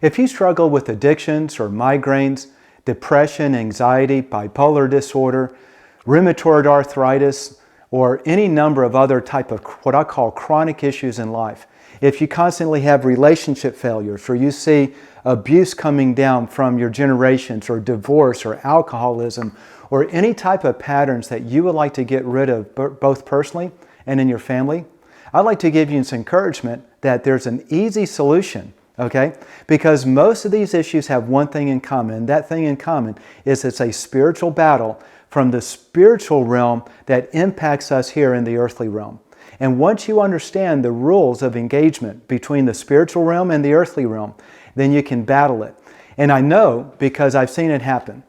If you struggle with addictions or migraines, depression, anxiety, bipolar disorder, rheumatoid arthritis, or any number of other type of what I call chronic issues in life, if you constantly have relationship failures or you see abuse coming down from your generations or divorce or alcoholism or any type of patterns that you would like to get rid of both personally and in your family, I'd like to give you some encouragement that there's an easy solution, okay? Because most of these issues have one thing in common, and that thing in common is it's a spiritual battle from the spiritual realm that impacts us here in the earthly realm. And once you understand the rules of engagement between the spiritual realm and the earthly realm, then you can battle it. And I know because I've seen it happen.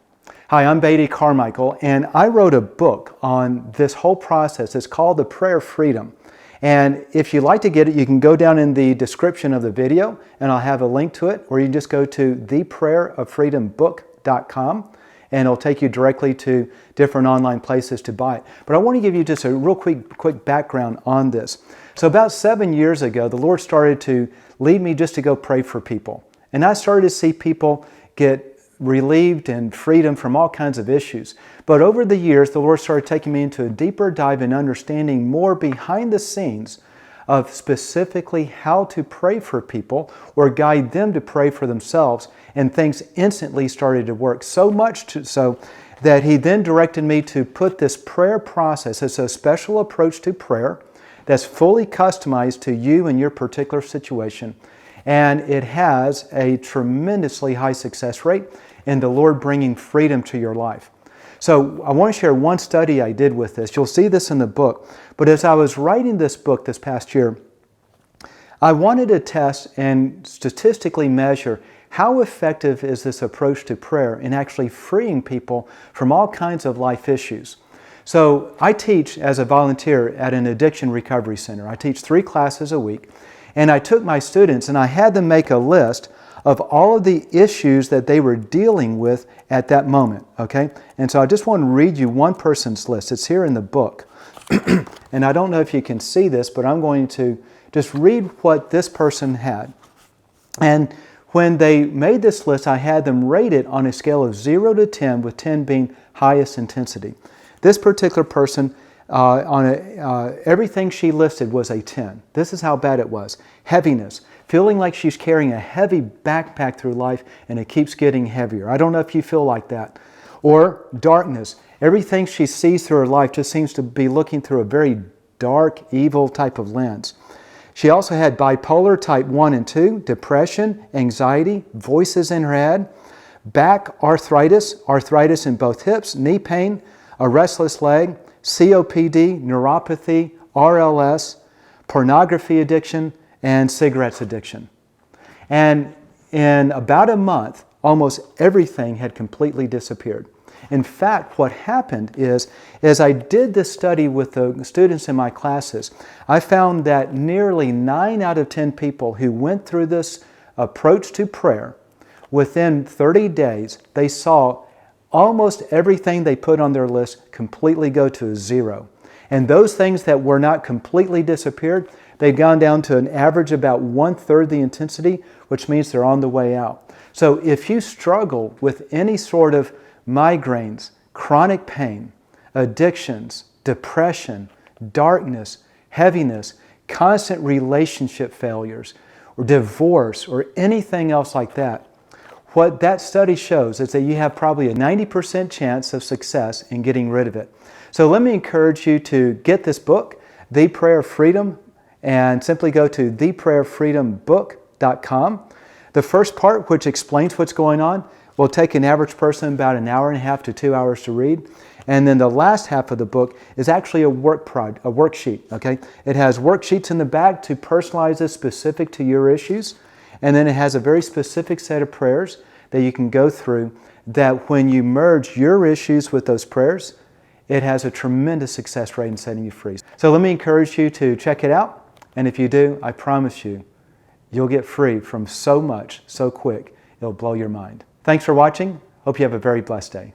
Hi, I'm Beatty Carmichael, and I wrote a book on this whole process. It's called The Prayer of Freedom. And if you'd like to get it, you can go down in the description of the video, and I'll have a link to it, or you can just go to theprayeroffreedombook.com. and it'll take you directly to different online places to buy it. But I want to give you just a real quick background on this. So about 7 years ago, the Lord started to lead me just to go pray for people. And I started to see people get relieved and freedom from all kinds of issues. But over the years, the Lord started taking me into a deeper dive in understanding more behind the scenes of specifically how to pray for people or guide them to pray for themselves, and things instantly started to work. So much so that He then directed me to put this prayer process as a special approach to prayer that's fully customized to you and your particular situation. And it has a tremendously high success rate in the Lord bringing freedom to your life. So I want to share one study I did with this. You'll see this in the book. But as I was writing this book this past year, I wanted to test and statistically measure how effective is this approach to prayer in actually freeing people from all kinds of life issues. So I teach as a volunteer at an addiction recovery center. I teach 3 classes a week. And I took my students and I had them make a list of all of the issues that they were dealing with at that moment, okay? And so I just want to read you one person's list. It's here in the book. And I don't know if you can see this, but I'm going to just read what this person had. And when they made this list, I had them rate it on a scale of 0 to 10, with 10 being highest intensity. This particular person, everything she listed was a 10. This is how bad it was. Heaviness, feeling like she's carrying a heavy backpack through life and it keeps getting heavier. I don't know if you feel like that. Or darkness, everything she sees through her life just seems to be looking through a very dark, evil type of lens. She also had bipolar type 1 and 2, depression, anxiety, voices in her head, back arthritis, arthritis in both hips, knee pain, a restless leg, COPD, neuropathy, RLS, pornography addiction, and cigarettes addiction. And in about a month, almost everything had completely disappeared. In fact, what happened is, as I did this study with the students in my classes, I found that nearly 9 out of 10 people who went through this approach to prayer, within 30 days, they saw almost everything they put on their list completely go to 0. And those things that were not completely disappeared, they've gone down to an average about 1/3 the intensity, which means they're on the way out. So if you struggle with any sort of migraines, chronic pain, addictions, depression, darkness, heaviness, constant relationship failures, or divorce, or anything else like that, what that study shows is that you have probably a 90% chance of success in getting rid of it. So let me encourage you to get this book, The Prayer of Freedom, and simply go to theprayeroffreedombook.com. The first part, which explains what's going on, will take an average person about an hour and a half to 2 hours to read. And then the last half of the book is actually a worksheet, okay? It has worksheets in the back to personalize this specific to your issues. And then it has a very specific set of prayers that you can go through, that when you merge your issues with those prayers, it has a tremendous success rate in setting you free. So let me encourage you to check it out. And if you do, I promise you, you'll get free from so much, so quick, it'll blow your mind. Thanks for watching. Hope you have a very blessed day.